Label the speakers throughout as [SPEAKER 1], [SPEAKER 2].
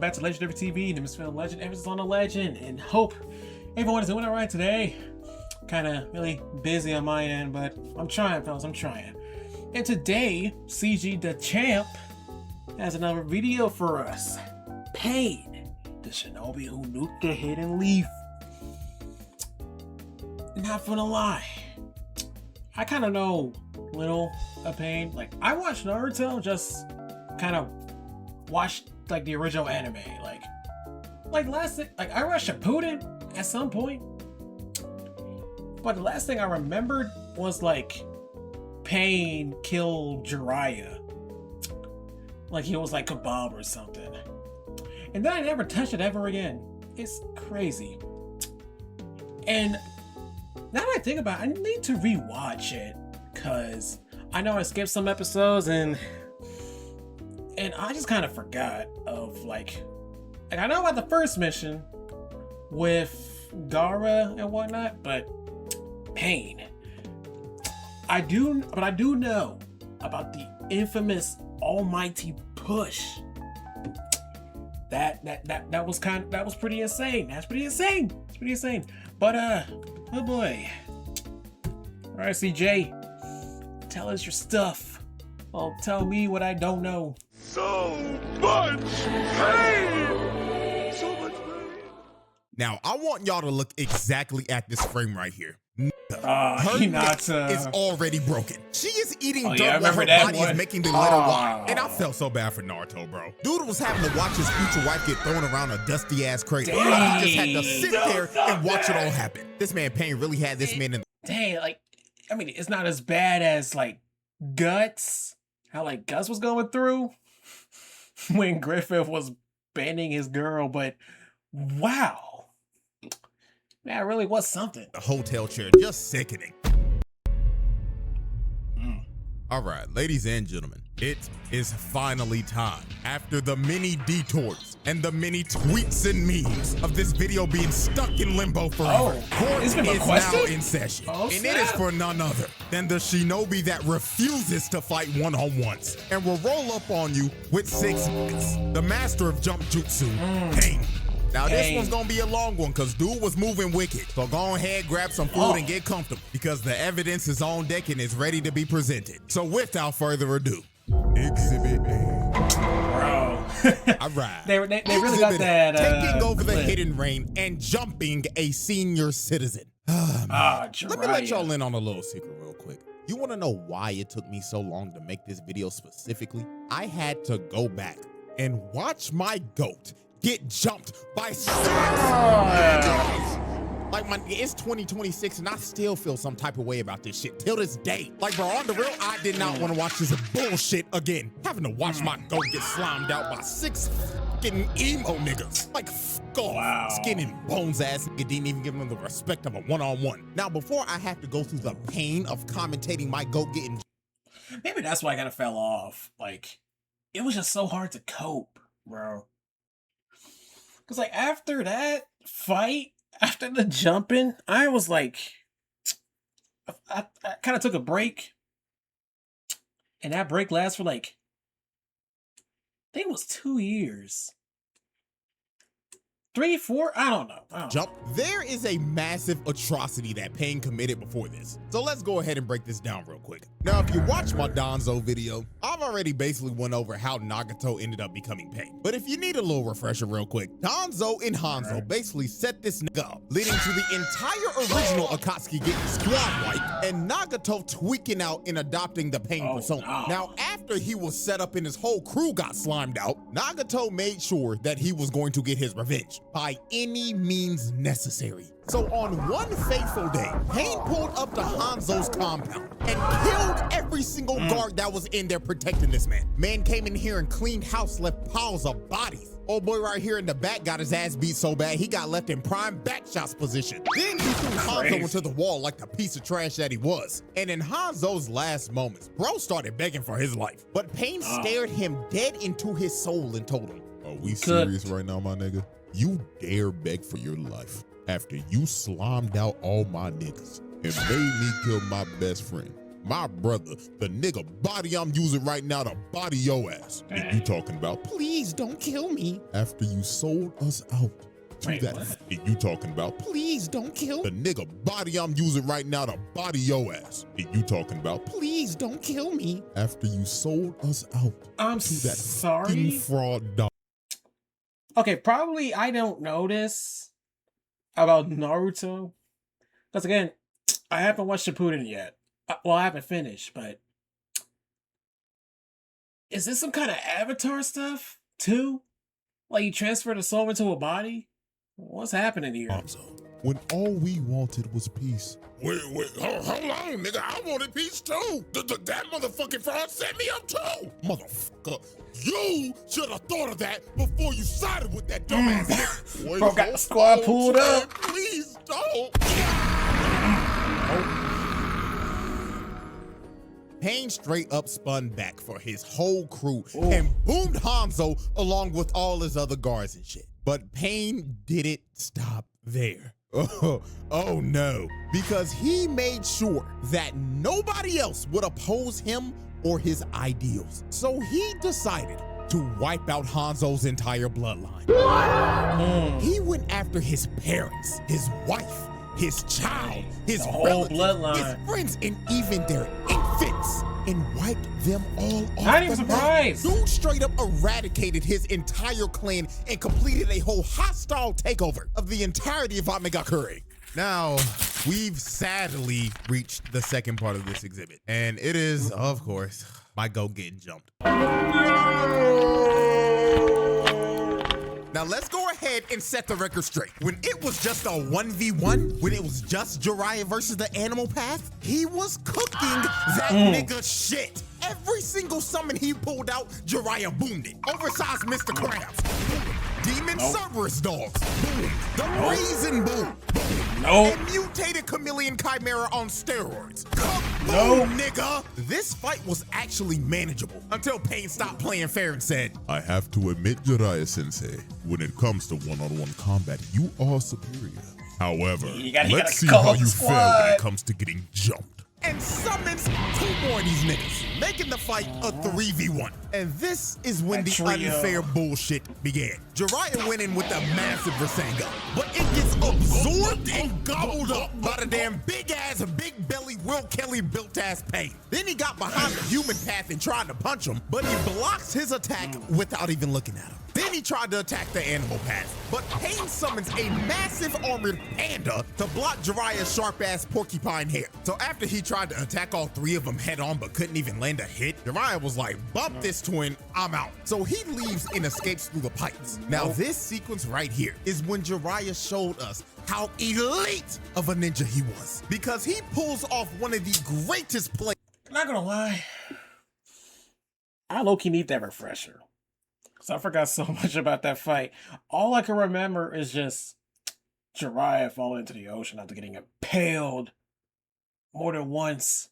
[SPEAKER 1] welcome back to Legendary TV. Name is Phil Legend, emphasis on the legend, and hope everyone is doing all right today. Kind of really busy on my end, but I'm trying, fellas, I'm trying. And today, CG the Champ has another video for us. Pain, the Shinobi who nuked the hidden leaf. Not gonna lie, I kind of know little of Pain. Like, I watched Naruto, just kind of watched like the original anime. Like last thing, like I watched Shippuden at some point, but the last thing I remembered was like Pain killed Jiraiya. Like he was like a bomb or something. And then I never touched it ever again. It's crazy. And now that I think about it, I need to rewatch it, because I know I skipped some episodes and I just kind of forgot of like I know about the first mission with Gaara and whatnot, but Pain. I do know about the infamous almighty push. That was pretty insane. That's pretty insane. It's pretty insane. But oh boy. All right, CJ, tell us your stuff. Well, tell me what I don't know.
[SPEAKER 2] So much pain! So much pain!
[SPEAKER 3] Now, I want y'all to look exactly at this frame right here. Her neck
[SPEAKER 1] Hinata
[SPEAKER 3] is already broken. She is eating dirt
[SPEAKER 1] yeah,
[SPEAKER 3] while her
[SPEAKER 1] that
[SPEAKER 3] body
[SPEAKER 1] one.
[SPEAKER 3] is making the letter Y. And I felt so bad for Naruto, bro. Dude was having to watch his future wife get thrown around a dusty-ass cradle. He just had to sit there and watch it all happen. This man Pain really had this man in.
[SPEAKER 1] Dang, like, I mean, it's not as bad as like Guts. How like Guts was going through when Griffith was banning his girl, but wow. That really was something.
[SPEAKER 3] The hotel chair, just sickening. All right, ladies and gentlemen, it is finally time. After the many detours and the many tweets and memes of this video being stuck in limbo forever, court
[SPEAKER 1] it's been
[SPEAKER 3] is
[SPEAKER 1] requested?
[SPEAKER 3] now in session.
[SPEAKER 1] Oh,
[SPEAKER 3] And it is for none other than the Shinobi that refuses to fight one-on-ones and will roll up on you with 6 minutes. The master of jump jutsu, Pain. Now this one's gonna be a long one because dude was moving wicked. So go ahead, grab some food and get comfortable because the evidence is on deck and is ready to be presented. So without further ado, Exhibit A.
[SPEAKER 1] Bro.
[SPEAKER 3] All right.
[SPEAKER 1] They really got that.
[SPEAKER 3] Taking over the
[SPEAKER 1] clip.
[SPEAKER 3] hidden reign and jumping a senior citizen. Let me let y'all in on a little secret real quick. You wanna know why it took me so long to make this video specifically? I had to go back and watch my goat get jumped by 6 niggas. Like, it's 2026 and I still feel some type of way about this shit till this day. Like, bro, on the real, I did not want to watch this bullshit again. Having to watch my goat get slimed out by 6 fucking emo niggas. Like, fuck off.
[SPEAKER 1] Wow.
[SPEAKER 3] Skin and bones ass nigga didn't even give them the respect of a one-on-one. Now, before I have to go through the pain of commentating my goat getting...
[SPEAKER 1] Maybe that's why I kind of fell off. Like, it was just so hard to cope, bro. Because, like, after that fight, after the jumping, I was like, I kind of took a break. And that break lasted for, like, I think it was 2 years. 3, 4, I don't know.
[SPEAKER 3] Jump. There is a massive atrocity that Pain committed before this. So let's go ahead and break this down real quick. Now, if you watch my Danzo video, I've already basically went over how Nagato ended up becoming Pain. But if you need a little refresher real quick, Danzo and Hanzo basically set this nigga up, leading to the entire original Akatsuki getting squad wiped and Nagato tweaking out and adopting the Pain persona.
[SPEAKER 1] No.
[SPEAKER 3] Now, after he was set up and his whole crew got slimed out, Nagato made sure that he was going to get his revenge by any means necessary. So on one fateful day, Pain pulled up to Hanzo's compound and killed every single guard that was in there protecting this man. Man came in here and cleaned house, left piles of bodies. Old boy right here in the back got his ass beat so bad he got left in prime back shots position. Then he threw Hanzo into the wall like the piece of trash that he was. And in Hanzo's last moments, bro started begging for his life. But Pain stared him dead into his soul and told him, "Are we serious right now, my nigga? You dare beg for your life after you slimed out all my niggas and made me kill my best friend. My brother, the nigga body I'm using right now to body your ass. And you talking about, please don't kill me. After you sold us out.
[SPEAKER 1] Wait,
[SPEAKER 3] that
[SPEAKER 1] what?
[SPEAKER 3] you talking about, please don't kill the nigga body I'm using right now to body your ass. And you talking about, please don't kill me. After you sold us out.
[SPEAKER 1] I'm
[SPEAKER 3] to that
[SPEAKER 1] sorry.
[SPEAKER 3] fraud dog.
[SPEAKER 1] Okay, probably I don't know this about Naruto. Because again, I haven't watched Shippuden yet. Well, I haven't finished, but is this some kind of Avatar stuff too? Like you transfer the soul into a body? What's happening here?
[SPEAKER 3] When all we wanted was peace. Wait, hold on, nigga. I wanted peace too. That motherfucking fraud set me up too. Motherfucker, you should have thought of that before you sided with that dumbass nigga. Wait,
[SPEAKER 1] Bro, got the squad pulled up.
[SPEAKER 3] Please don't. Pain straight up spun back for his whole crew and boomed Hanzo along with all his other guards and shit. But Pain didn't stop there. Oh no, because he made sure that nobody else would oppose him or his ideals. So he decided to wipe out Hanzo's entire bloodline. He went after his parents, his wife, his child, his
[SPEAKER 1] whole
[SPEAKER 3] relatives,
[SPEAKER 1] bloodline,
[SPEAKER 3] his friends, and even their infants, and wiped them all off.
[SPEAKER 1] Not even surprised.
[SPEAKER 3] Dude straight up eradicated his entire clan and completed a whole hostile takeover of the entirety of Amegakure. Now, we've sadly reached the second part of this exhibit, and it is, of course, my goat getting jumped. Now let's go ahead and set the record straight. When it was just a 1v1, when it was just Jiraiya versus the Animal Path, he was cooking that nigga shit. Every single summon he pulled out, Jiraiya boomed it. Oversized Mr. Krabs, boom. Demon Cerberus dogs, boom. The Raisin boom, boom. And mutated chameleon chimera on steroids. Boom, nigga. This fight was actually manageable until Pain stopped playing fair and said, I have to admit, Jiraiya-sensei, when it comes to one-on-one combat, you are superior. However, let's see how you fare when it comes to getting jumped. And summons 2 more of these niggas, making the fight a 3v1. And this is when the unfair bullshit began. Jiraiya went in with a massive Rasengan, but it gets absorbed and gobbled up by the damn big-ass, big-belly, Will Kelly built-ass Pain. Then he got behind the human path and tried to punch him, but he blocks his attack without even looking at him. Then he tried to attack the animal path, but Pain summons a massive armored panda to block Jiraiya's sharp-ass porcupine hair. So after he tried to attack all 3 of them head-on but couldn't even land a hit, Jiraiya was like, bump this twin, I'm out. So he leaves and escapes through the pipes. Now this sequence right here is when Jiraiya showed us how elite of a ninja he was, because he pulls off one of the greatest plays.
[SPEAKER 1] Not gonna lie, I low-key need that refresher. So I forgot so much about that fight. All I can remember is just Jiraiya falling into the ocean after getting impaled more than once.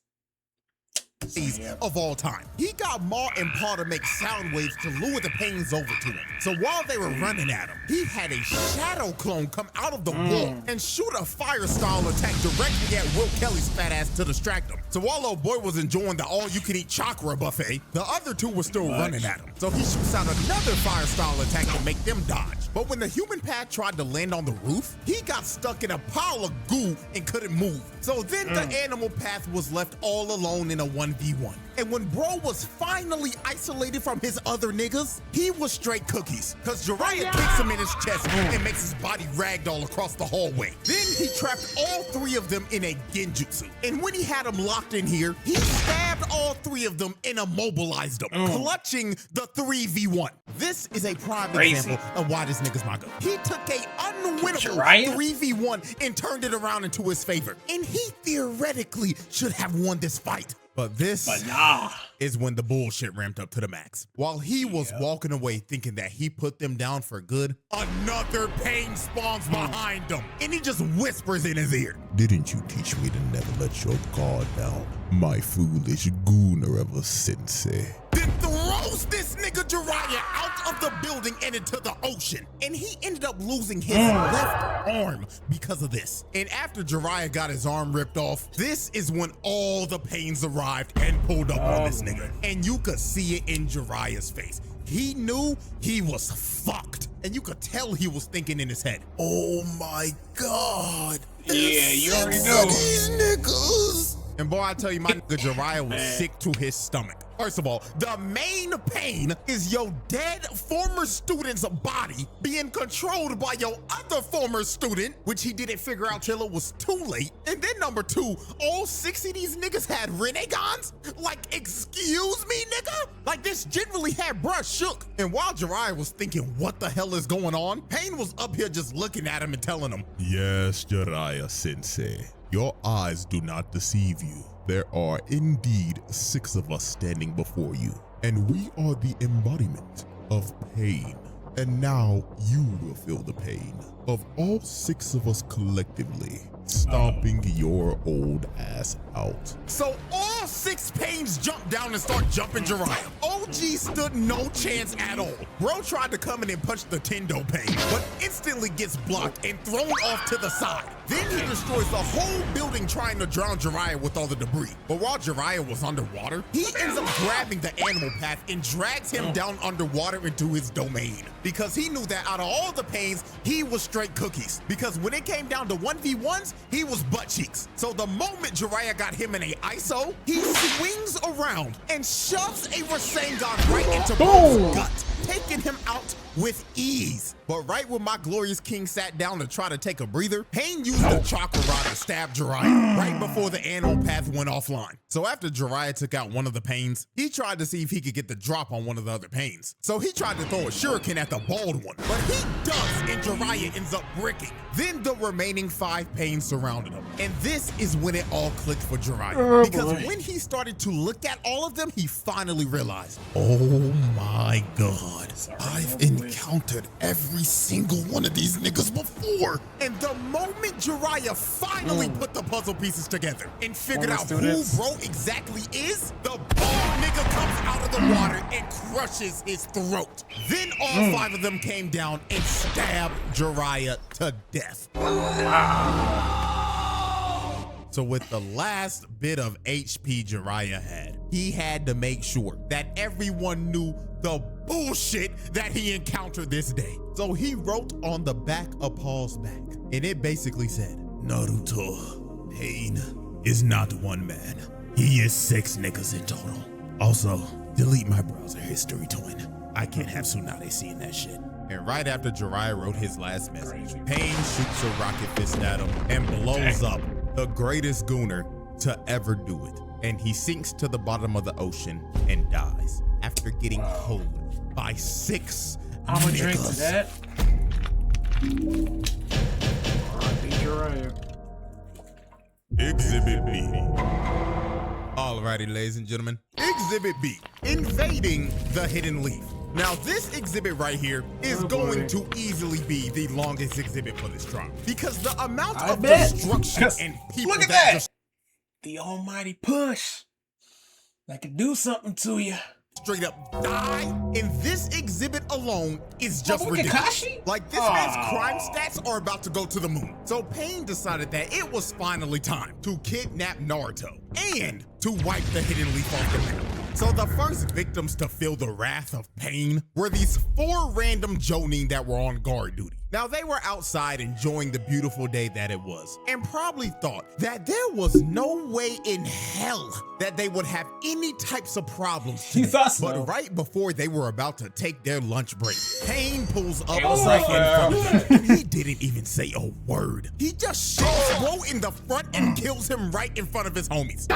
[SPEAKER 3] Of all time. He got Ma and Pa to make sound waves to lure the Pains over to him. So while they were running at him, he had a shadow clone come out of the wall and shoot a fire style attack directly at Will Kelly's fat ass to distract him. So while old boy was enjoying the all-you-can-eat chakra buffet, the other 2 were still running at him. So he shoots out another fire style attack to make them dodge. But when the human pad tried to land on the roof, he got stuck in a pile of goo and couldn't move. So then the animal path was left all alone in a 1v1. And when bro was finally isolated from his other niggas, he was straight cookies. Cause Jiraiya kicks him in his chest and makes his body ragdoll across the hallway. Then he trapped all 3 of them in a genjutsu. And when he had them locked in here, he stabbed all 3 of them and immobilized them, clutching the 3v1. This is a prime example of why this nigga's my goat. He took a unwinnable 3v1 and turned it around into his favor. And he theoretically should have won this fight. But this is when the bullshit ramped up to the max. While he was walking away thinking that he put them down for good, another Pain spawns behind him. And he just whispers in his ear, didn't you teach me to never let your guard down, my foolish Gooner of a sensei? Then throws this nigga Jiraiya out of the building and into the ocean. And he ended up losing his left arm because of this. And after Jiraiya got his arm ripped off, this is when all the Pains arrived and pulled up on this nigga. And you could see it in Jiraiya's face. He knew he was fucked. And you could tell he was thinking in his head, oh my God.
[SPEAKER 1] Yeah, you already know.
[SPEAKER 3] These niggas. And boy, I tell you, my nigga Jiraiya was sick to his stomach. First of all, the main pain is your dead former student's body being controlled by your other former student, which he didn't figure out till it was too late. And then number two, all 6 of these niggas had renegons? Like, excuse me, nigga? Like, this generally had bruh shook. And while Jiraiya was thinking, what the hell is going on? Pain was up here just looking at him and telling him, yes, Jiraiya sensei, your eyes do not deceive you. There are indeed 6 of us standing before you, and we are the embodiment of pain. And now you will feel the pain of all 6 of us collectively stomping your old ass out. So all 6 Pains jumped down and start jumping Jiraiya. OG stood no chance at all. Bro tried to come in and punch the Tendo Pain, but instantly gets blocked and thrown off to the side. Then he destroys the whole building trying to drown Jiraiya with all the debris. But while Jiraiya was underwater, he ends up grabbing the animal path and drags him down underwater into his domain. Because he knew that out of all the Pains, he was straight cookies. Because when it came down to 1v1s, he was butt cheeks. So the moment Jiraiya got him in a ISO, he swings around and shoves a Rasengan right into Bro's gut, taking him out with ease. But right when my glorious king sat down to try to take a breather, Pain used the chakra rod to stab Jiraiya right before the animal path went offline. So after Jiraiya took out one of the Pains, he tried to see if he could get the drop on one of the other Pains. So he tried to throw a shuriken at the bald one, but he does, and Jiraiya ends up bricking. Then the remaining 5 Pains surrounded him. And this is when it all clicked for Jiraiya. Because when he started to look at all of them, he finally realized, oh my God, I've encountered every single one of these niggas before. And the moment Jiraiya finally put the puzzle pieces together and figured out who Bro exactly is, the bald nigga comes out of the water and crushes his throat. Then all 5 of them came down and stabbed Jiraiya to death. So with the last bit of HP Jiraiya had, he had to make sure that everyone knew the bullshit that he encountered this day. So he wrote on the back of Paul's back, and it basically said, Naruto, Pain is not one man. He is 6 niggas in total. Also, delete my browser history, twin. I can't have Tsunade seeing that shit. And right after Jiraiya wrote his last message, Pain shoots a rocket fist at him and blows up the greatest gooner to ever do it. And he sinks to the bottom of the ocean and dies after getting hoed by 6
[SPEAKER 1] I'm gonna
[SPEAKER 3] niggas.
[SPEAKER 1] drink to that. R.I.P. Jiraiya.
[SPEAKER 3] Exhibit B. Alrighty, ladies and gentlemen. Exhibit B, invading the hidden leaf. Now, this exhibit right here is going to easily be the longest exhibit for this trial because the amount of destruction and people
[SPEAKER 1] look at that. The almighty push. That could do something to you.
[SPEAKER 3] Straight up die in this exhibit alone is just ridiculous.
[SPEAKER 1] Kakashi?
[SPEAKER 3] Like, this man's crime stats are about to go to the moon. So Pain decided that it was finally time to kidnap Naruto and to wipe the hidden leaf off the map. So the first victims to feel the wrath of Pain were these 4 random Jonin that were on guard duty. Now, they were outside enjoying the beautiful day that it was and probably thought that there was no way in hell that they would have any types of problems today.
[SPEAKER 1] You thought so?
[SPEAKER 3] But right before they were about to take their lunch break, Pain pulls up
[SPEAKER 1] was
[SPEAKER 3] right
[SPEAKER 1] like,
[SPEAKER 3] in front of them, and he didn't even say a word. He just shoots Bro in the front and kills him right in front of his homies.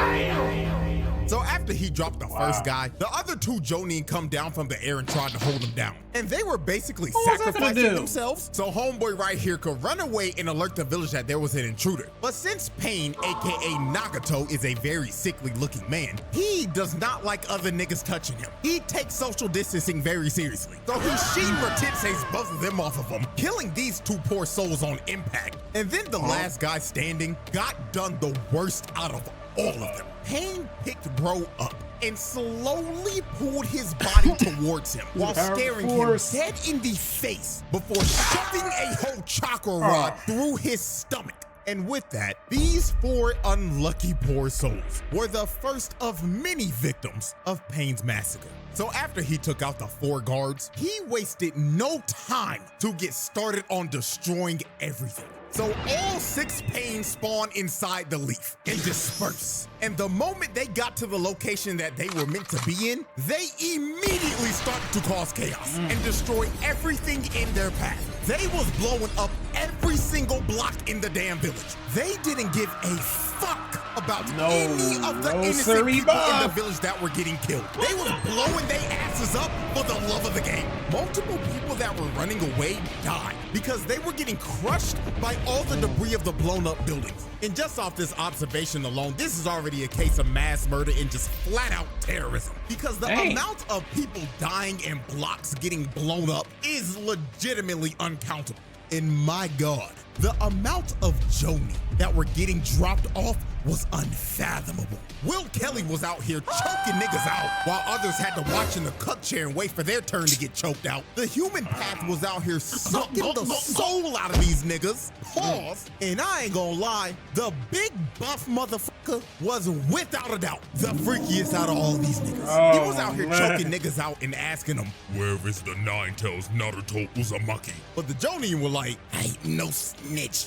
[SPEAKER 3] So after he dropped the first guy, the other 2 Jonin come down from the air and tried to hold him down. And they were basically sacrificing themselves so homeboy right here could run away and alert the village that there was an intruder. But since Pain, aka Nagato, is a very sickly looking man, he does not like other niggas touching him. He takes social distancing very seriously. So he Shinra Tensei's both of them off of him, killing these 2 poor souls on impact. And then the last guy standing got done the worst out of all of them. Pain picked Bro up and slowly pulled his body towards him while staring him dead in the face before shoving a whole chakra rod through his stomach. And with that, these 4 unlucky poor souls were the first of many victims of Pain's massacre. So after he took out the 4 guards, he wasted no time to get started on destroying everything. So all 6 Pains spawn inside the leaf and disperse. And the moment they got to the location that they were meant to be in, they immediately started to cause chaos and destroy everything in their path. They was blowing up every single block in the damn village. They didn't give a fuck about any of the innocent people in the village that were getting killed. They was blowing their asses up for the love of the game. Multiple people that were running away died because they were getting crushed by all the debris of the blown up buildings. And just off this observation alone, this is already a case of mass murder and just flat out terrorism. Because the amount of people dying and blocks getting blown up is legitimately uncountable. And my God, the amount of Joni that were getting dropped off was unfathomable. Will Kelly was out here choking niggas out while others had to watch in the cuck chair and wait for their turn to get choked out. The human path was out here sucking the soul out of these niggas. Pause. And I ain't gonna lie, the big buff motherfucker was without a doubt the freakiest out of all these niggas. He was out here choking niggas out and asking them, "Where is the 9 tails Naruto Uzumaki?" But the Jonin were like, "I ain't no snitch.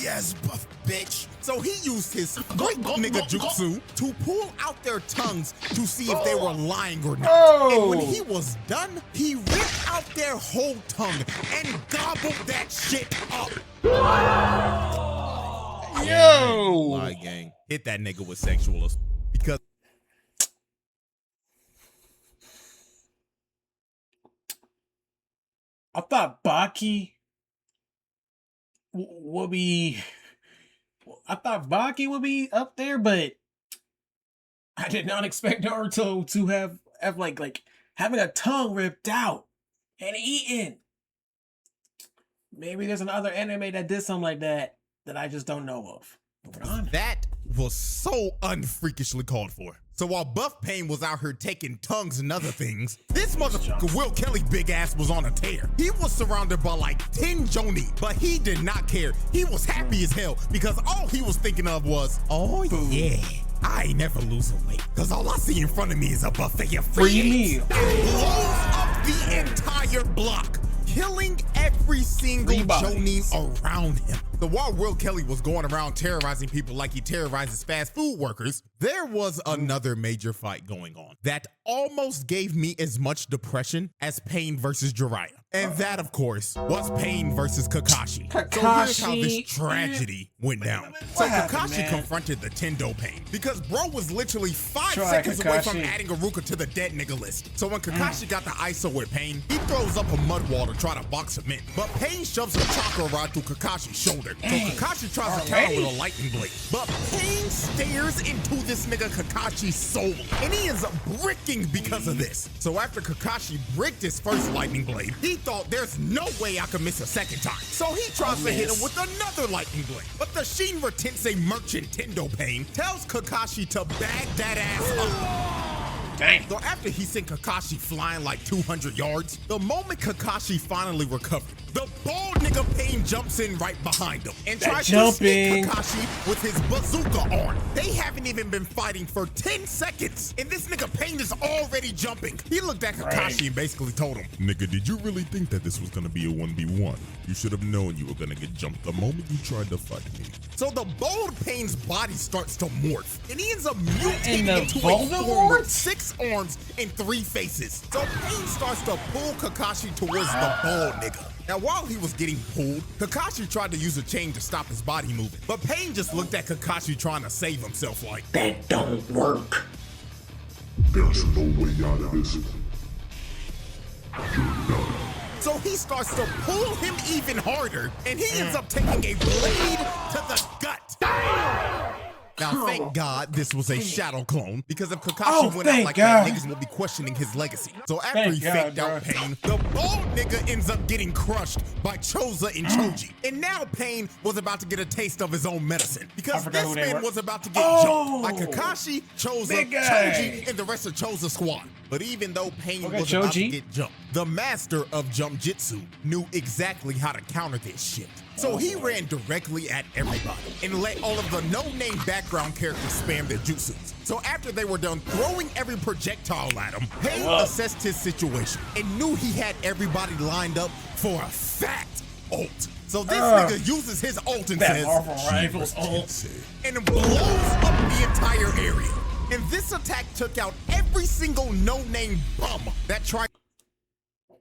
[SPEAKER 3] Yes, buff bitch." So he used his great nigga jutsu to pull out their tongues to see if they were lying or not. And when he was done, he ripped out their whole tongue and gobbled that shit up. Yo! Lie gang. Hit that nigga with sexual assault because
[SPEAKER 1] I thought Baki would be. I thought Baki would be up there, but I did not expect Naruto to have like having a tongue ripped out and eaten. Maybe there's another anime that did something like that I just don't know of. Moving on.
[SPEAKER 3] That was so unfreakishly called for. So while Buff Pain was out here taking tongues and other things, this motherfucker Will Kelly big ass was on a tear. He was surrounded by like 10 Joni, but he did not care. He was happy as hell because all he was thinking of was, oh yeah, I ain't never losing weight because all I see in front of me is a buffet of free meal. It blows up the entire block, killing every single Jonin around him. So while Will Kelly was going around terrorizing people like he terrorizes fast food workers, there was another major fight going on that almost gave me as much depression as Pain versus Jiraiya. And that, of course, was Pain versus Kakashi. So here's how this tragedy went down. So Kakashi confronted the Tendo Pain because bro was literally 5 seconds away from adding Iruka to the dead nigga list. So when Kakashi got the ISO with Pain, he throws up a mud wall to try to box him in. But Pain shoves a chakra rod through Kakashi's shoulder. So Kakashi tries to counter with a lightning blade. But Pain stares into this nigga Kakashi's soul, and he ends up bricking because of this. So after Kakashi bricked his first lightning blade, he thought there's no way I could miss a second time. So he tries to hit him with another lightning blade. But the Shinra Tensei merchant Tendo Pain tells Kakashi to bag that ass up. Dang. So after he sent Kakashi flying like 200 yards, the moment Kakashi finally recovered, the bald nigga Pain jumps in right behind him and tries to hit Kakashi with his bazooka arm. They haven't even been fighting for 10 seconds, and this nigga Pain is already jumping. He looked at Kakashi and basically told him, "Nigga, did you really think that this was gonna be a 1v1? You should have known you were gonna get jumped the moment you tried to fight me." So the bald Pain's body starts to morph, and he ends up mutating into a form with 6 arms and 3 faces. So Pain starts to pull Kakashi towards the bald nigga. Now, while he was getting pulled, Kakashi tried to use a chain to stop his body moving. But Pain just looked at Kakashi trying to save himself like, "That don't work."
[SPEAKER 2] There's no way out of this.
[SPEAKER 3] So he starts to pull him even harder, and he ends up taking a blade to the gut. Now, thank God this was a shadow clone, because if Kakashi went out
[SPEAKER 1] thank
[SPEAKER 3] like
[SPEAKER 1] God.
[SPEAKER 3] that, niggas will be questioning his legacy. So after
[SPEAKER 1] Thank
[SPEAKER 3] he
[SPEAKER 1] God,
[SPEAKER 3] faked
[SPEAKER 1] bro.
[SPEAKER 3] out Pain, the bald nigga ends up getting crushed by Choza and Choji. And now Pain was about to get a taste of his own medicine, because
[SPEAKER 1] forgot
[SPEAKER 3] this
[SPEAKER 1] who they
[SPEAKER 3] man
[SPEAKER 1] were.
[SPEAKER 3] was about to get jumped by Kakashi, Choza,
[SPEAKER 1] Big guy.
[SPEAKER 3] Choji, and the rest of Choza's squad. But even though Pain
[SPEAKER 1] Okay,
[SPEAKER 3] was about to
[SPEAKER 1] Choji.
[SPEAKER 3] get jumped, the master of Jump Jitsu knew exactly how to counter this shit. So he ran directly at everybody and let all of the no-name background characters spam their jutsus. So after they were done throwing every projectile at him, Pain assessed his situation and knew he had everybody lined up for a fat ult. So this nigga uses his ult and
[SPEAKER 1] That
[SPEAKER 3] says,
[SPEAKER 1] Marvel Rivals ult.
[SPEAKER 3] and blows up the entire area. And this attack took out every single no-name bum that tried.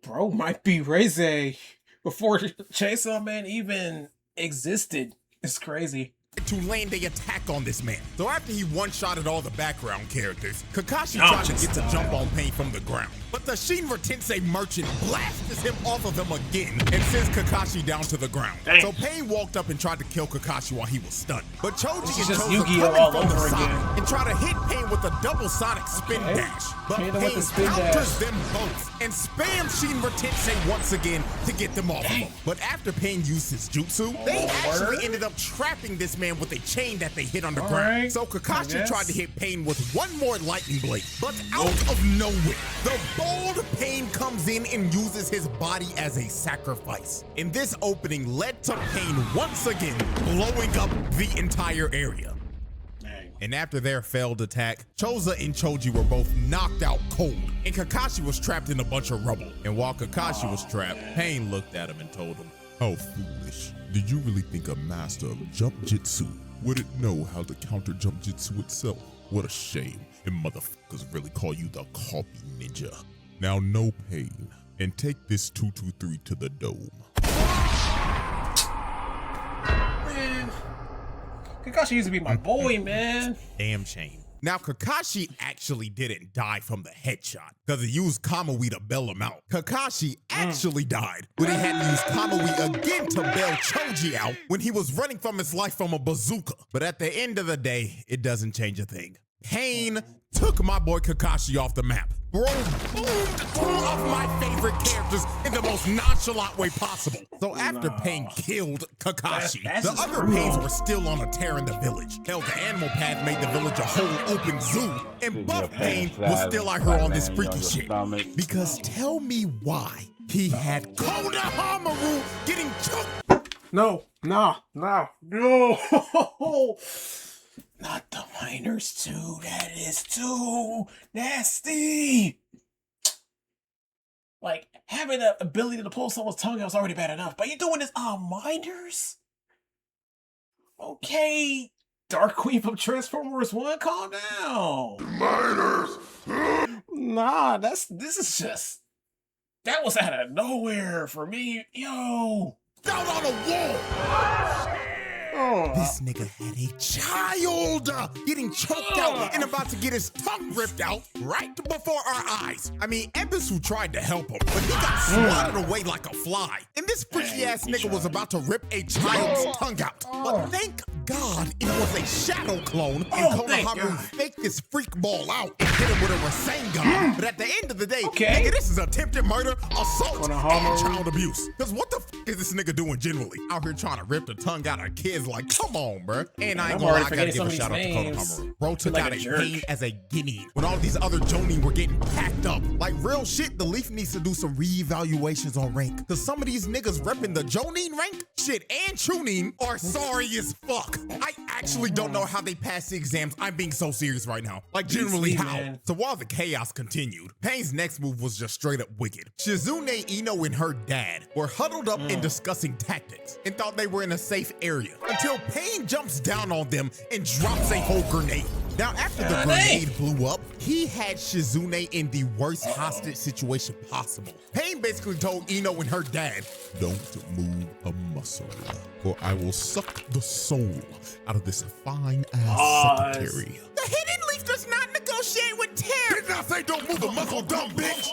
[SPEAKER 1] Bro might be Reze before Chainsaw Man even existed. It's crazy.
[SPEAKER 3] To land a attack on this man. So after he one-shotted all the background characters, Kakashi tried to get the jump on Pain from the ground. But the Shinra Tensei merchant blasts him off of him again and sends Kakashi down to the ground.
[SPEAKER 1] Dang.
[SPEAKER 3] So Pain walked up and tried to kill Kakashi while he was stunned. But Choji
[SPEAKER 1] This
[SPEAKER 3] and
[SPEAKER 1] is just
[SPEAKER 3] Choza
[SPEAKER 1] Yu-Gi-Oh!
[SPEAKER 3] come in
[SPEAKER 1] all
[SPEAKER 3] from the
[SPEAKER 1] over
[SPEAKER 3] side
[SPEAKER 1] again.
[SPEAKER 3] and try to hit Pain with a double sonic spin
[SPEAKER 1] Okay.
[SPEAKER 3] dash. But
[SPEAKER 1] Hit him
[SPEAKER 3] Pain
[SPEAKER 1] with the spin
[SPEAKER 3] counters
[SPEAKER 1] dash.
[SPEAKER 3] them both and spams Shinra Tensei once again to get them off of him. But after Pain used his jutsu, they actually
[SPEAKER 1] word?
[SPEAKER 3] ended up trapping this man with a chain that they hit on the
[SPEAKER 1] All
[SPEAKER 3] ground.
[SPEAKER 1] right,
[SPEAKER 3] So
[SPEAKER 1] I
[SPEAKER 3] Kakashi
[SPEAKER 1] guess.
[SPEAKER 3] tried to hit Pain with one more lightning blade, but out of nowhere, the bold Pain comes in and uses his body as a sacrifice. And this opening led to Pain once again blowing up the entire area.
[SPEAKER 1] Dang.
[SPEAKER 3] And after their failed attack, Choza and Choji were both knocked out cold, and Kakashi was trapped in a bunch of rubble. And while Kakashi was trapped, Pain looked at him and told him,
[SPEAKER 2] How foolish. Did you really think a master of Jump Jitsu wouldn't know how to counter Jump Jitsu itself? What a shame. And motherfuckers really call you the copy ninja. Now no Pain. And take this 223 to the dome.
[SPEAKER 1] Man, Kakashi used to be my boy, man.
[SPEAKER 3] damn shame. Now, Kakashi actually didn't die from the headshot because he used Kamui to bail him out. Kakashi actually died when he had to use Kamui again to bail Choji out when he was running from his life from a bazooka. But at the end of the day, it doesn't change a thing. Pain took my boy Kakashi off the map. Bro boomed two of my favorite characters in the most nonchalant way possible. So after Pain killed Kakashi,
[SPEAKER 1] That's
[SPEAKER 3] the
[SPEAKER 1] just
[SPEAKER 3] other
[SPEAKER 1] brutal.
[SPEAKER 3] Pains were still on a tear in the village. Hell, the animal path made the village a whole open zoo, and Buff Pain was still out here on this freaky shit. Because tell me why he had Konohamaru getting choked.
[SPEAKER 1] No. Not the miners too. That is too nasty. Like, having the ability to pull someone's tongue out was already bad enough, but you're doing this on miners? Okay, Dark Queen from Transformers 1, calm down.
[SPEAKER 2] Miners!
[SPEAKER 1] Nah, this is just, that was out of nowhere for me. Yo.
[SPEAKER 3] Down on a wall. This nigga had a child getting choked out and about to get his tongue ripped out right before our eyes. I mean, Ebisu tried to help him, but he got swatted away like a fly. And this freaky ass nigga was about to rip a child's tongue out. But thank God it was a shadow clone, and
[SPEAKER 1] thank
[SPEAKER 3] Konohamaru
[SPEAKER 1] God.
[SPEAKER 3] faked this freak ball out and hit him with a Rasengan. But at the end of the day,
[SPEAKER 1] Okay.
[SPEAKER 3] nigga, this is attempted murder, assault, and
[SPEAKER 1] Konohamaru.
[SPEAKER 3] child abuse. Because what the f is this nigga doing generally? Out here trying to rip the tongue out of kids, like, come on, bruh. And I ain't
[SPEAKER 1] I'm
[SPEAKER 3] gonna lie,
[SPEAKER 1] already
[SPEAKER 3] I gotta
[SPEAKER 1] forgetting
[SPEAKER 3] give a
[SPEAKER 1] some
[SPEAKER 3] shout
[SPEAKER 1] of
[SPEAKER 3] out to
[SPEAKER 1] these names.
[SPEAKER 3] Konohamaru. Bro took
[SPEAKER 1] Like
[SPEAKER 3] out
[SPEAKER 1] a
[SPEAKER 3] a
[SPEAKER 1] jerk.
[SPEAKER 3] pain as a guinea when all these other Jonin were getting packed up. Like, real shit, the Leaf needs to do some reevaluations on rank. Because some of these niggas repping the Jonin rank, shit, and Chunin are sorry as fuck. I actually don't know how they passed the exams. I'm being so serious right now. Like, generally,
[SPEAKER 1] see,
[SPEAKER 3] how?
[SPEAKER 1] man.
[SPEAKER 3] So while the chaos continued, Pain's next move was just straight up wicked. Shizune Ino and her dad were huddled up and discussing tactics and thought they were in a safe area until Pain jumps down on them and drops a whole grenade. Now, after the grenade blew up, he had Shizune in the worst hostage situation possible. Pain basically told Ino and her dad,
[SPEAKER 2] Don't move a muscle, or I will suck the soul out of this fine-ass secretary.
[SPEAKER 3] the Hidden Leaf does not negotiate with terror.
[SPEAKER 2] Did not say don't move a muscle, dumb bitch!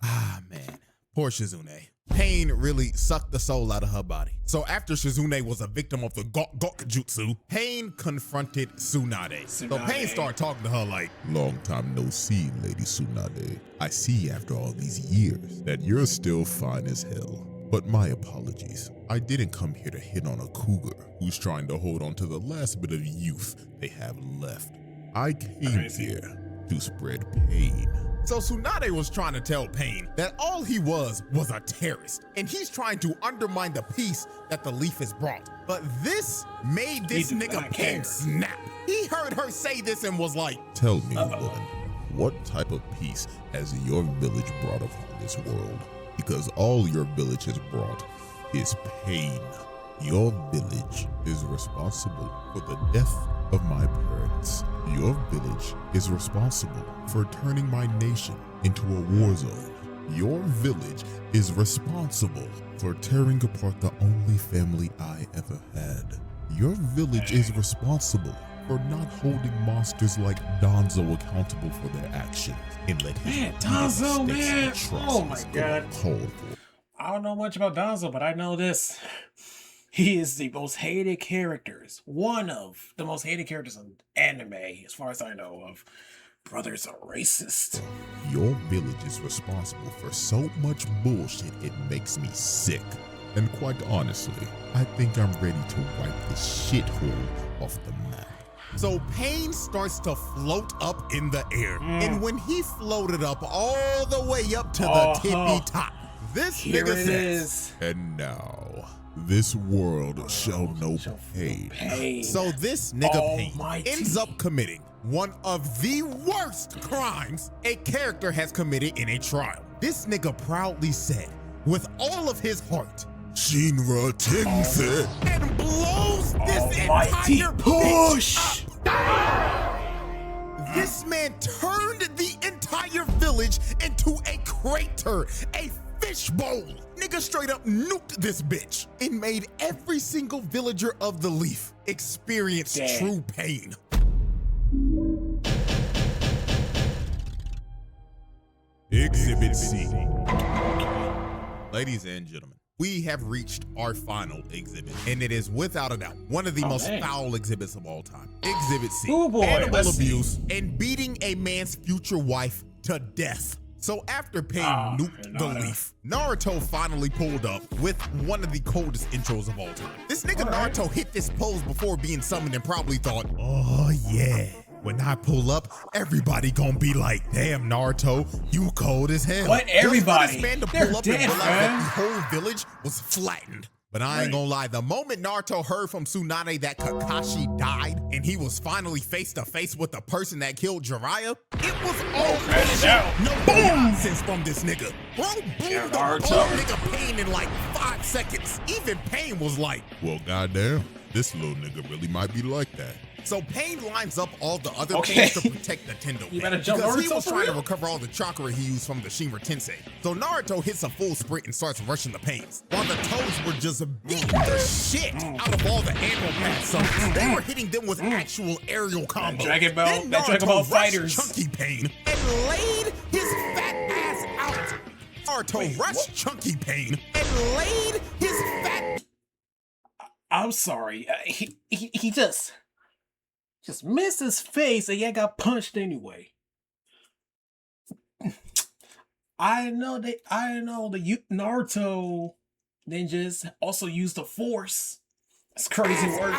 [SPEAKER 3] Ah, man. Poor Shizune. Pain really sucked the soul out of her body. So after Shizune was a victim of the Gokujutsu, Pain confronted Tsunade. So Pain started talking to her like,
[SPEAKER 2] Long time no see, Lady Tsunade. I see after all these years that you're still fine as hell. But my apologies. I didn't come here to hit on a cougar who's trying to hold on to the last bit of youth they have left. I came here to spread pain.
[SPEAKER 3] So Tsunade was trying to tell Pain that all he was a terrorist, and he's trying to undermine the peace that the leaf has brought. But this made this nigga Pain snap. He heard her say this and was like,
[SPEAKER 2] Tell me, woman, what type of peace has your village brought upon this world? Because all your village has brought is pain. Your village is responsible for the death of my parents. Your village is responsible for turning my nation into a war zone. Your village is responsible for tearing apart the only family I ever had. Your village is responsible for not holding monsters like Danzo accountable for their actions and let his
[SPEAKER 1] Danzo, man. Oh my God.
[SPEAKER 2] Uncalled for.
[SPEAKER 1] I don't know much about Danzo, but I know this. He is the most hated characters. One of the most hated characters in anime, as far as I know of. Brothers are racist.
[SPEAKER 2] Your village is responsible for so much bullshit it makes me sick. And quite honestly, I think I'm ready to wipe this shithole off the map.
[SPEAKER 3] So Pain starts to float up in the air. And when he floated up all the way up to the tippy top, this nigga says,
[SPEAKER 2] And now, this world shall know pain.
[SPEAKER 3] So this nigga Pain ends up committing one of the worst crimes a character has committed in a trial. This nigga proudly said, with all of his heart,
[SPEAKER 2] Shinra Tensei,
[SPEAKER 3] and blows this
[SPEAKER 1] Almighty
[SPEAKER 3] entire
[SPEAKER 1] push.
[SPEAKER 3] bitch up. This man turned the entire village into a crater, a fishbowl. Nigga straight up nuked this bitch and made every single villager of the Leaf experience true pain.
[SPEAKER 2] Exhibit C.
[SPEAKER 3] Ladies and gentlemen, we have reached our final exhibit, and it is without a doubt one of the most foul exhibits of all time. Exhibit C, animal abuse and beating a man's future wife to death. So after Pain nuked the Leaf, Naruto finally pulled up with one of the coldest intros of all time. This nigga Naruto hit this pose before being summoned and probably thought, oh yeah, when I pull up, everybody gonna be like, damn Naruto, you cold as hell.
[SPEAKER 1] What, everybody?
[SPEAKER 3] This man to pull up and realize that the whole village was flattened. But I ain't gonna lie, the moment Naruto heard from Tsunade that Kakashi died and he was finally face to face with the person that killed Jiraiya, it was all nonsense from this nigga. Bro boomed the whole nigga Pain in like 5 seconds. Even Pain was like,
[SPEAKER 2] well, goddamn, this little nigga really might be like that.
[SPEAKER 3] So Pain lines up all the other Pains to protect the Tendo Pain because he was trying to recover all the chakra he used from the Shinra Tensei. So Naruto hits a full sprint and starts rushing the Pains, while the Toads were just beating the shit out of all the animal path summons. They were hitting them with actual aerial combos.
[SPEAKER 1] Dragon Ball fighters.
[SPEAKER 3] Chunky Pain and laid his fat ass out. Naruto rushed Chunky Pain and laid his fat.
[SPEAKER 1] I'm sorry. He just missed his face and yet got punched anyway. I know the Naruto ninjas also use the Force. That's crazy work.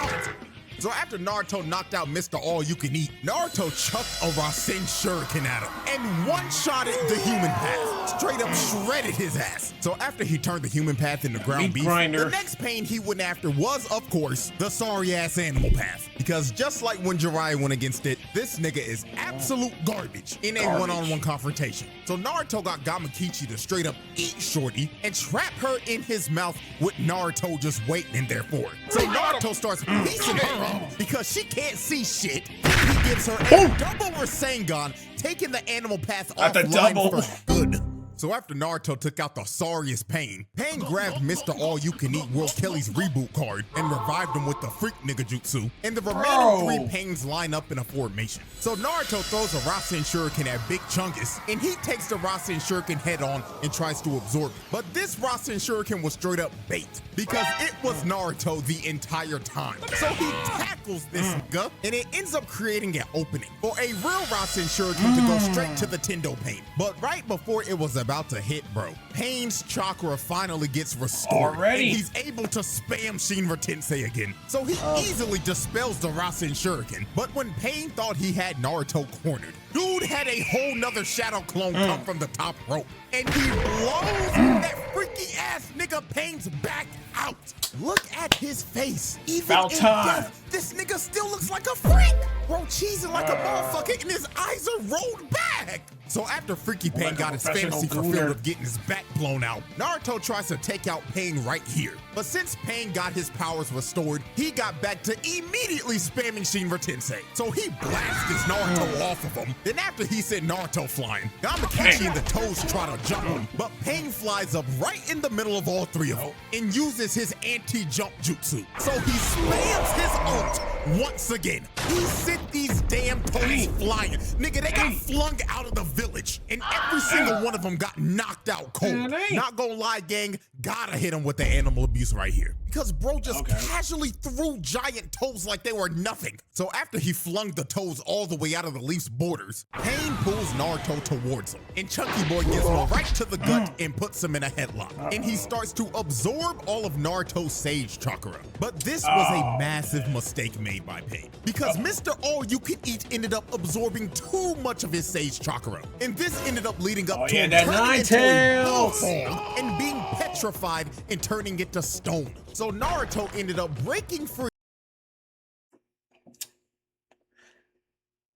[SPEAKER 3] So after Naruto knocked out Mr. All-You-Can-Eat, Naruto chucked a Rasen Shuriken at him and one-shotted the human path. Straight up shredded his ass. So after he turned the human path into ground beef, the next Pain he went after was, of course, the sorry-ass animal path. Because just like when Jiraiya went against it, this nigga is absolute garbage in a one-on-one confrontation. So Naruto got Gamakichi to straight up eat Shorty and trap her in his mouth with Naruto just waiting in there for it. So Naruto starts piecing her up because she can't see shit. He gives her a double Rasengan, taking the animal path offline for good. So after Naruto took out the sorriest Pain, Pain grabbed Mr. All-You-Can-Eat World Kelly's reboot card and revived him with the freak nigga jutsu, and the remaining 3 Pains line up in a formation. So Naruto throws a Rasen Shuriken at Big Chungus, and he takes the Rasen Shuriken head on and tries to absorb it. But this Rasen Shuriken was straight up bait, because it was Naruto the entire time. So he tackles this nigga, and it ends up creating an opening for a real Rasen Shuriken to go straight to the Tendo Pain. But right before it was about to hit, bro, Pain's chakra finally gets restored. And he's able to spam Shinra Tensei again. So he easily dispels the Rasen Shuriken. But when Pain thought he had Naruto cornered, dude had a whole nother shadow clone come from the top rope. And he blows that freaky ass nigga Pain's back out. Look at his face. Even in death, this nigga still looks like a freak. Bro, cheesing like a motherfucker, and his eyes are rolled back. So after Freaky Pain got his fantasy fulfilled of getting his back blown out, Naruto tries to take out Pain right here. But since Pain got his powers restored, he got back to immediately spamming Shinra Tensei. So he blasted Naruto off of him. Then after he sent Naruto flying, Yamakichi and the Toes try to jump him, but Pain flies up right in the middle of all 3 of them and uses his anti-jump jutsu. So he spams his ult once again. He sent these damn Toes flying. Nigga, they got flung out of the village, and every single one of them got knocked out cold. Not gonna lie, gang, gotta hit him with the animal abuse right here. Because bro just casually threw giant toes like they were nothing. So after he flung the toes all the way out of the Leaf's borders, Pain pulls Naruto towards him, and Chunky Boy gets him right to the gut and puts him in a headlock. And he starts to absorb all of Naruto's Sage Chakra. But this was a massive mistake made by Pain, because Mr. All-You-Can-Eat ended up absorbing too much of his Sage Chakra. And this ended up leading up to him turning into a bull form and being petrified and turning it to stone. So Naruto ended up breaking free.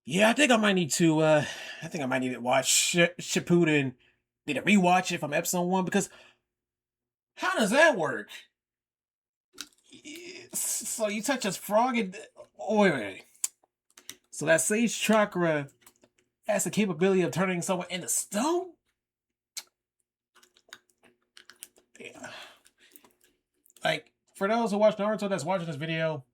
[SPEAKER 1] Yeah, I think I might need to watch Shippuden. Need to rewatch it from episode 1, because how does that work? So you touch a frog and wait. So that Sage Chakra has the capability of turning someone into stone? Yeah. Like, for those who watch Naruto that's watching this video,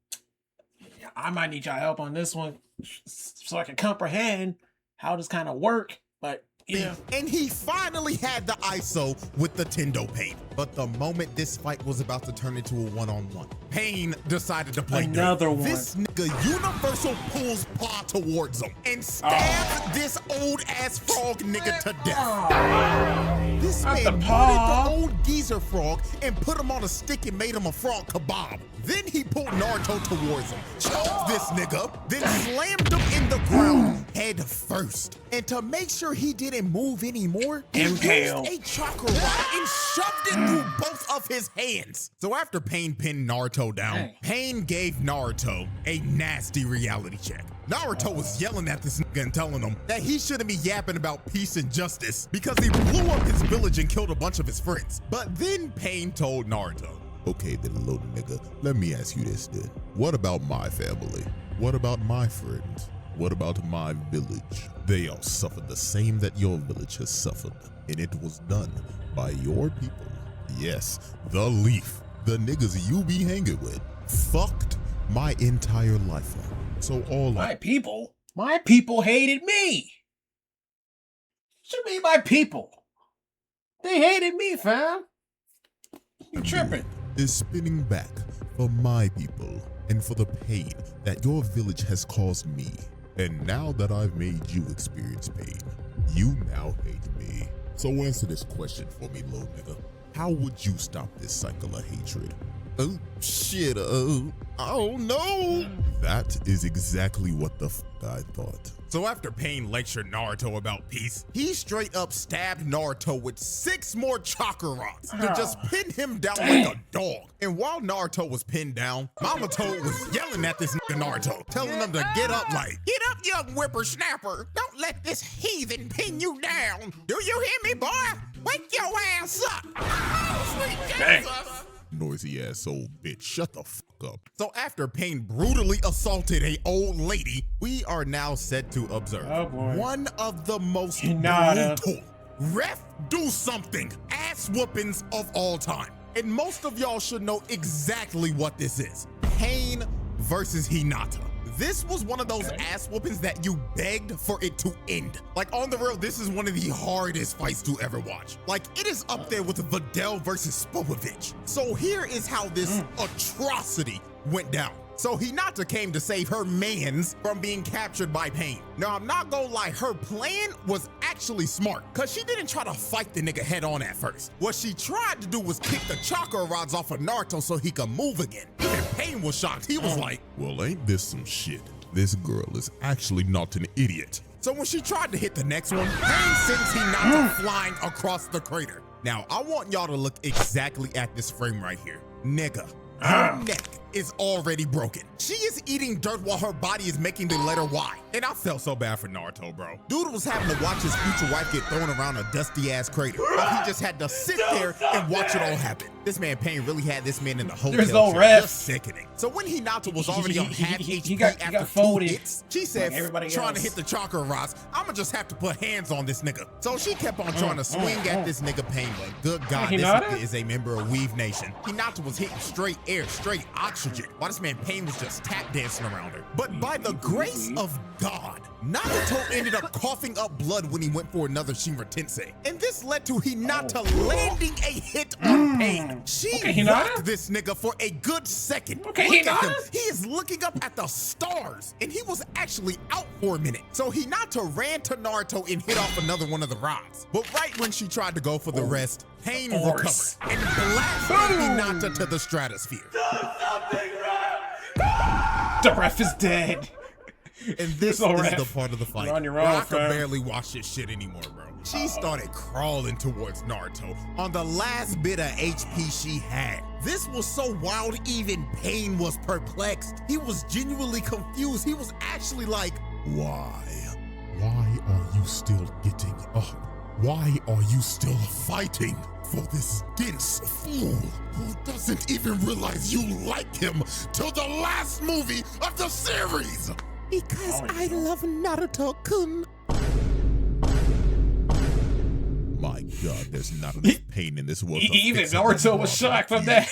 [SPEAKER 1] I might need y'all help on this one so I can comprehend how this kind of work. But yeah.
[SPEAKER 3] And he finally had the ISO with the Tendo Pain. But the moment this fight was about to turn into a one-on-one, Pain decided to play
[SPEAKER 1] another one.
[SPEAKER 3] This nigga universal pulls paw towards him and stabs this old-ass frog nigga to death. This man murdered the old geezer frog and put him on a stick and made him a frog kebab. Then he pulled Naruto towards him, choked this nigga, then slammed him in the ground head first. And to make sure he didn't move anymore, he used a chakra rod and shoved it through both of his hands. So after Pain pinned Naruto down, Pain gave Naruto a nasty reality check. Naruto was yelling at this nigga and telling him that he shouldn't be yapping about peace and justice because he blew up his village and killed a bunch of his friends. But then Pain told Naruto,
[SPEAKER 2] okay then, little nigga, let me ask you this then. What about my family? What about my friends? What about my village? They all suffered the same that your village has suffered, and it was done by your people. Yes, the Leaf, the niggas you be hanging with, fucked my entire life up. So all
[SPEAKER 1] my people hated me. Should be my people. They hated me, fam. You tripping?
[SPEAKER 2] Is spinning back for my people and for the pain that your village has caused me. And now that I've made you experience pain, you now hate me. So answer this question for me, little nigga. How would you stop this cycle of hatred? Oh shit, I don't know. That is exactly what the f I thought.
[SPEAKER 3] So after Pain lectured Naruto about peace, he straight up stabbed Naruto with 6 more chakra rods to just pin him down like a dog. And while Naruto was pinned down, Mama Toad was yelling at this nigga Naruto, telling him to get up like, "Get up, young whippersnapper. Don't let this heathen pin you down. Do you hear me, boy? Wake your ass up." Oh, sweet Jesus.
[SPEAKER 2] Noisy ass old bitch, shut the fuck up.
[SPEAKER 3] So after Pain brutally assaulted a old lady, we are now set to observe one of the most brutal, Ref, do something. Ass whoopings of all time. And most of y'all should know exactly what this is. Pain versus Hinata. This was one of those ass whoopings that you begged for it to end. Like, on the real, this is one of the hardest fights to ever watch. Like, it is up there with Vidal versus Spopovich. So here is how this atrocity went down. So Hinata came to save her mans from being captured by Pain. Now, I'm not gonna lie, her plan was actually smart, cause she didn't try to fight the nigga head on at first. What she tried to do was kick the chakra rods off of Naruto so he could move again. Even Pain was shocked. He was like,
[SPEAKER 2] well, ain't this some shit? This girl is actually not an idiot.
[SPEAKER 3] So when she tried to hit the next one, Pain sends Hinata flying across the crater. Now, I want y'all to look exactly at this frame right here. Nigga, her neck is already broken. She is eating dirt while her body is making the letter Y. And I felt so bad for Naruto, bro. Dude was having to watch his future wife get thrown around a dusty ass crater. While he just had to sit there and watch it all happen. This man Pain really had this man in the hotel.
[SPEAKER 1] There's no ref.
[SPEAKER 3] Just sickening. So when Hinata was already on half HP
[SPEAKER 1] he got
[SPEAKER 3] after 2
[SPEAKER 1] folded
[SPEAKER 3] hits, she said,
[SPEAKER 1] like
[SPEAKER 3] trying to hit the chakra rods, I'ma just have to put hands on this nigga. So she kept on trying to swing at this nigga Pain, but good God, this nigga is a member of Weave Nation. Hinata was hitting straight air, straight oxygen, while this man Pain was just tap dancing around her. But by the grace of God, Nagato ended up coughing up blood when he went for another Shinra Tensei. And this led to Hinata landing a hit on Pain. She rocked this nigga for a good second. Look at him. He is looking up at the stars, and he was actually out for a minute. So Hinata ran to Naruto and hit off another one of the rods. But right when she tried to go for the rest, Pain recovered and blasted Hinata to the stratosphere.
[SPEAKER 1] The ref is dead.
[SPEAKER 3] And this is the part of the fight
[SPEAKER 1] on your
[SPEAKER 3] where
[SPEAKER 1] own,
[SPEAKER 3] I can barely watch this shit anymore, bro. She started crawling towards Naruto on the last bit of HP she had. This was so wild, even Pain was perplexed. He was genuinely confused. He was actually like,
[SPEAKER 2] why? Why are you still getting up? Why are you still fighting for this dense fool who doesn't even realize you like him till the last movie of the series?
[SPEAKER 3] because I love Naruto-kun.
[SPEAKER 2] My God, there's not enough pain in this world.
[SPEAKER 1] Even Naruto was shocked from that.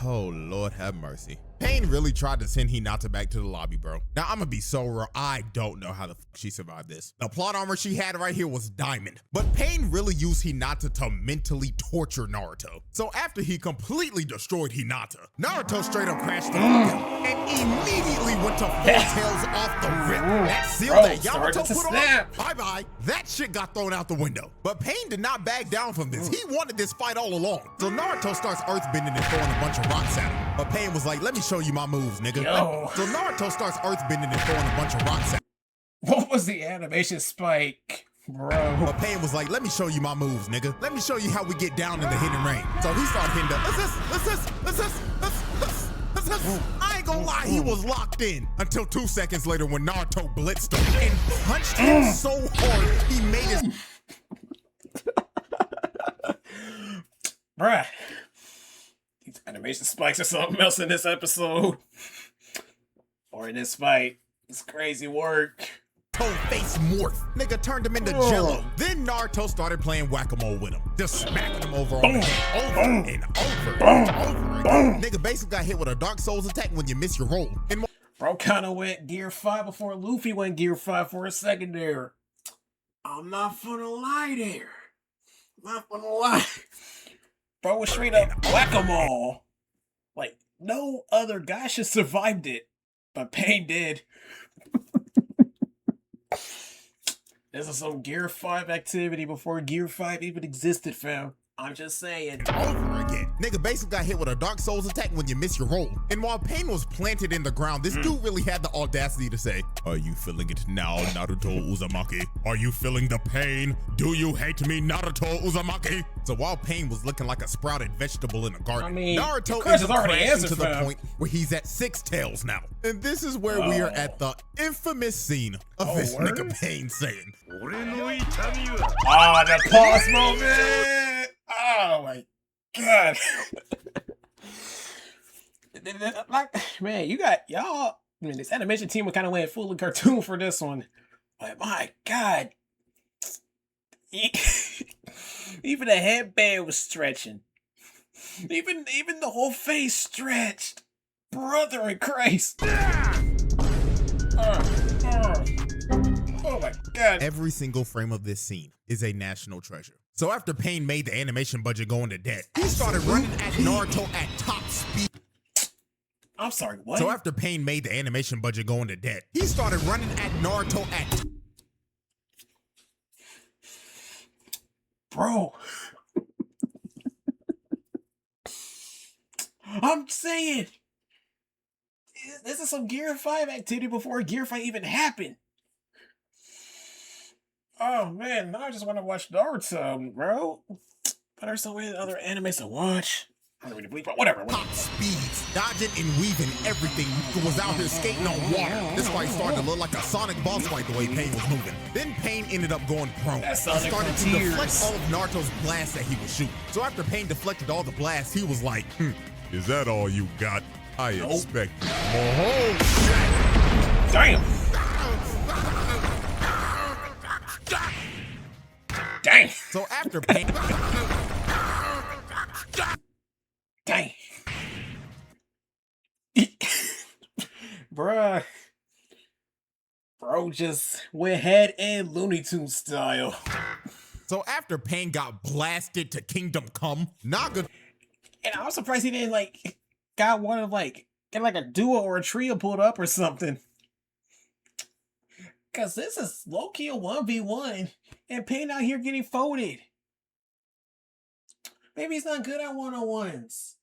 [SPEAKER 3] Oh, Lord have mercy. Pain really tried to send Hinata back to the lobby, bro. Now, I'm gonna be so real, I don't know how the fuck she survived this. The plot armor she had right here was diamond, but Pain really used Hinata to mentally torture Naruto. So after he completely destroyed Hinata, Naruto straight up crashed the fuck out and immediately went to four tails off the rip. That seal that Yamato put on, bye-bye. That shit got thrown out the window. But Pain did not back down from this. He wanted this fight all along. So Naruto starts earthbending and throwing a bunch of rocks at him. But Pain was like, let me show you my moves, nigga.
[SPEAKER 1] Yo.
[SPEAKER 3] So Naruto starts earthbending and throwing a bunch of rocks at him.
[SPEAKER 1] What was the animation spike, bro?
[SPEAKER 3] But Pain was like, let me show you my moves, nigga. Let me show you how we get down in the hidden rain. So he started hitting I ain't gonna lie, he was locked in until 2 seconds later when Naruto blitzed him and punched him so hard he made his
[SPEAKER 1] Bruh. These animation spikes are something else in this episode. Or in this fight. It's crazy work.
[SPEAKER 3] face morph. Nigga turned him into jello. Then Naruto started playing whack-a-mole with him. Just smacking him over on the head. Over and over and over again. Nigga basically got hit with a Dark Souls attack when you miss your roll. And
[SPEAKER 1] bro kinda went Gear 5 before Luffy went Gear 5 for a second there. I'm not gonna lie there. I'm not gonna lie. Bro was straight up whack-a-mole. Like, no other guy should survived it. But Pain did. This is some Gear 5 activity before Gear 5 even existed, fam. I'm just saying.
[SPEAKER 3] Over again. Nigga basically got hit with a Dark Souls attack when you miss your roll. And while Pain was planted in the ground, this dude really had the audacity to say, "Are you feeling it now, Naruto Uzumaki? Are you feeling the pain? Do you hate me, Naruto Uzumaki?" So while Pain was looking like a sprouted vegetable in a garden,
[SPEAKER 1] I mean,
[SPEAKER 3] Naruto
[SPEAKER 1] is
[SPEAKER 3] is
[SPEAKER 1] already
[SPEAKER 3] crashing
[SPEAKER 1] answered,
[SPEAKER 3] to the
[SPEAKER 1] fam.
[SPEAKER 3] point where he's at 6 tails now. And this is where we are at the infamous scene of this
[SPEAKER 1] word?
[SPEAKER 3] nigga Pain saying,
[SPEAKER 1] Ah, the pause moment! Oh my god. Like, man, you got y'all I mean, this animation team kind of went fully cartoon for this one. But my God. Even the headband was stretching. Even the whole face stretched. Brother in Christ. Oh my God.
[SPEAKER 3] Every single frame of this scene is a national treasure. So after Pain made the animation budget go into debt, he started running at Naruto at top speed.
[SPEAKER 1] I'm sorry, what?
[SPEAKER 3] So after Pain made the animation budget go into debt, he started running at Naruto at...
[SPEAKER 1] Bro. I'm saying. This is some Gear 5 activity before Gear 5 even happened. Oh man, now I just want to watch Naruto, bro. But there's so many other animes to watch. I don't really believe, but whatever.
[SPEAKER 3] Top speeds, dodging and weaving everything. He was out here skating on water. This fight started to look like a Sonic boss fight the way Pain was moving. Then Pain ended up going prone. He started to deflect all of Naruto's blasts that he was shooting. So after Pain deflected all the blasts, he was like,
[SPEAKER 2] Is that all you got? I expected
[SPEAKER 3] oh, shit.
[SPEAKER 1] Damn. Dang.
[SPEAKER 3] So after Pain...
[SPEAKER 1] Dang. Bruh. Bro just went head and Looney Tunes style.
[SPEAKER 3] So after Pain got blasted to Kingdom Come, Naga...
[SPEAKER 1] And I was surprised he didn't, got one of, get, a duo or a trio pulled up or something. Because this is low-key a 1v1, and Pain out here getting folded. Maybe he's not good at one-on-ones.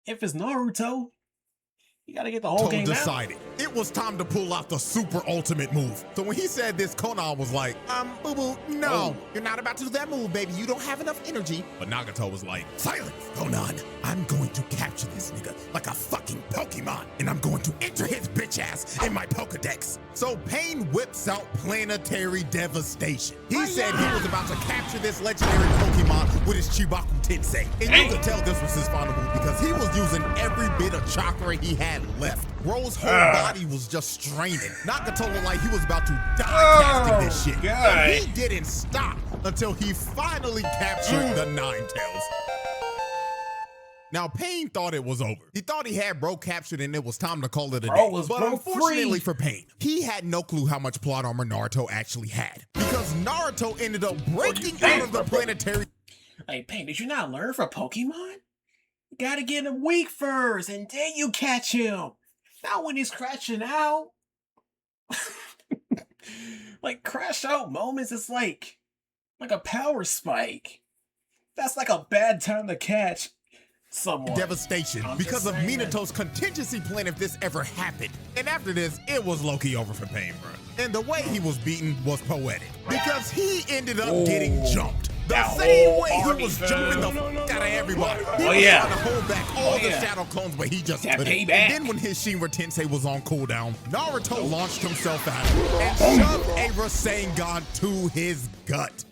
[SPEAKER 1] If it's Naruto, you gotta get the whole game
[SPEAKER 3] decided it was time to pull out the super ultimate move. So when he said this, Konan was like, boo-boo, no, you're not about to do that move, baby. You don't have enough energy. But Nagato was like, silence, Konan. I'm going to capture this nigga like a fucking Pokemon, and I'm going to enter his bitch ass in my Pokedex. So Pain whips out Planetary Devastation. He said he was about to capture this legendary Pokemon with his Chibaku Tensei. And you could tell this was his final move because he was using every bit of chakra he had left. Bro's whole body was just straining. Nagato looked like he was about to die casting this shit. But he didn't stop until he finally captured the Ninetales. Now, Pain thought it was over. He thought he had Bro captured and it was time to call it a day. But unfortunately for Pain, he had no clue how much plot armor Naruto actually had. Because Naruto ended up breaking out of the planetary...
[SPEAKER 1] Hey, Pain, did you not learn from Pokemon? You gotta get him weak first, and then you catch him. Not when he's crashing out. Crash out moments is like a power spike. That's like a bad time to catch someone.
[SPEAKER 3] Devastation because of Minato's contingency plan if this ever happened. And after this, it was low-key over for Pain, bro. And the way he was beaten was poetic because he ended up getting jumped. The same way he was jumping the fuck out of everybody. He was trying to hold back all the shadow clones, but he just couldn't. And then when his Shinra Tensei was on cooldown, Naruto launched himself at him and shoved a Rasengan to his gut.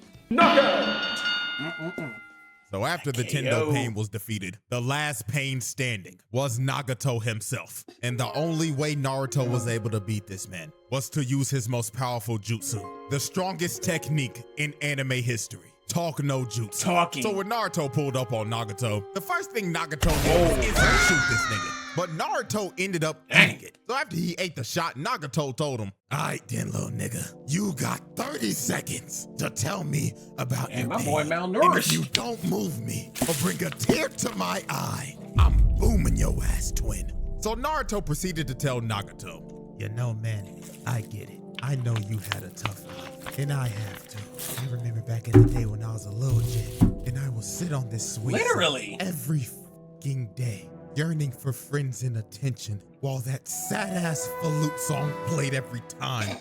[SPEAKER 3] So after the Tendo Pain was defeated, the last Pain standing was Nagato himself. And the only way Naruto was able to beat this man was to use his most powerful jutsu, the strongest technique in anime history. Talk no jutsu.
[SPEAKER 1] Talking.
[SPEAKER 3] So when Naruto pulled up on Nagato, the first thing Nagato did is to shoot this nigga. But Naruto ended up eating it. So after he ate the shot, Nagato told him, alright then, little nigga, you got 30 seconds to tell me about your pain.
[SPEAKER 1] Boy malnourished.
[SPEAKER 3] And if you don't move me or bring a tear to my eye, I'm booming your ass, twin. So Naruto proceeded to tell Nagato, you know, man, I get it. I know you had a tough life, and I have too. I remember back in the day when I was a little jit, and I would sit on this sweet
[SPEAKER 1] literally
[SPEAKER 3] every fucking day, yearning for friends and attention, while that sad-ass flute song played every time.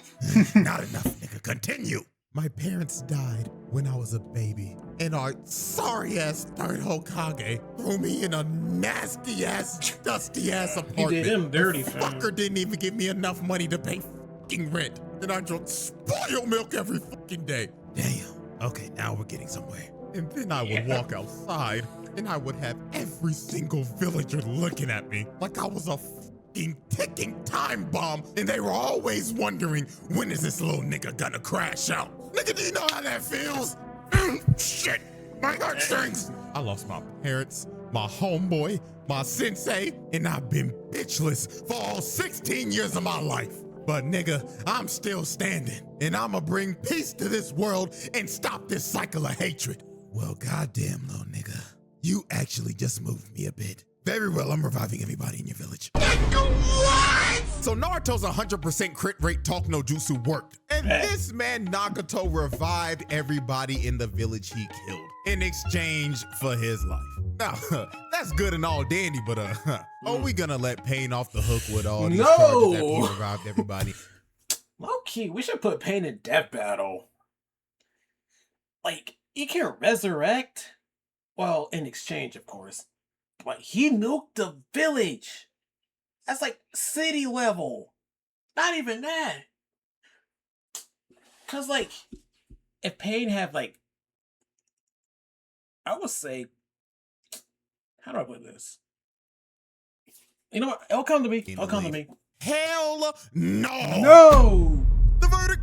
[SPEAKER 3] Not enough, nigga. Continue. My parents died when I was a baby, and our sorry-ass third Hokage threw me in a nasty-ass, dusty-ass apartment.
[SPEAKER 1] He did him dirty,
[SPEAKER 3] the
[SPEAKER 1] fam.
[SPEAKER 3] fucker didn't even give me enough money to pay fucking rent. And I drank spoiled milk every fucking day. Damn. Okay, now we're getting somewhere. And then I would walk outside, and I would have every single villager looking at me like I was a fucking ticking time bomb, and they were always wondering, when is this little nigga gonna crash out? Nigga, do you know how that feels? Shit, my heartstrings. I lost my parents, my homeboy, my sensei, and I've been bitchless for all 16 years of my life. But nigga, I'm still standing, and I'ma bring peace to this world and stop this cycle of hatred. Well, goddamn, little nigga, you actually just moved me a bit. Very well, I'm reviving everybody in your village. What? So Naruto's 100% crit rate talk no jutsu worked. And this man Nagato revived everybody in the village he killed in exchange for his life. Now, that's good and all dandy, but are we gonna let Pain off the hook with all these charges after he revived everybody?
[SPEAKER 1] Low-key, we should put Pain in death battle. Like, he can resurrect. Well, in exchange, of course. But he nuked the village. That's like city level. Not even that. Cause like, if Pain had like, I would say, how do I put this? You know what? It'll come to me. It'll come to me.
[SPEAKER 3] Hell no.
[SPEAKER 1] No.
[SPEAKER 3] The verdict.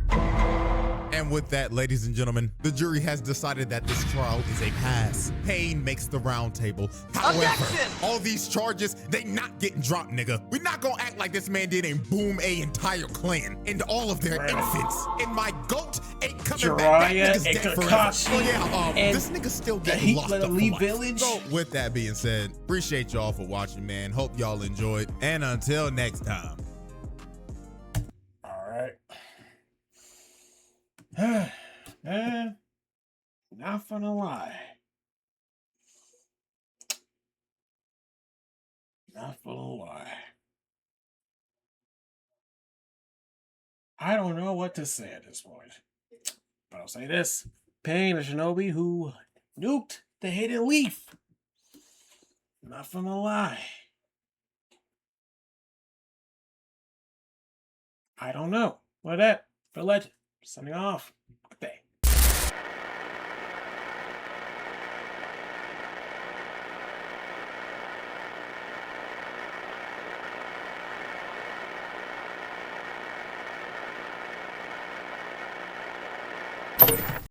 [SPEAKER 3] And with that, ladies and gentlemen, the jury has decided that this trial is a pass. Pain makes the round table. However, all these charges, they not getting dropped, nigga. We not gonna act like this man did and boom a entire clan and all of their infants. And my goat ain't coming back. That nigga's dead forever. Oh yeah, this nigga still getting locked up for life.
[SPEAKER 1] Village.
[SPEAKER 3] So with that being said, appreciate y'all for watching, man. Hope y'all enjoyed. And until next time.
[SPEAKER 1] All right. Not gonna lie. Not gonna lie. I don't know what to say at this point. But I'll say this. Pain, a shinobi who nuked the hidden leaf. Not gonna lie. I don't know. What that? For legend. Signing off. Good day.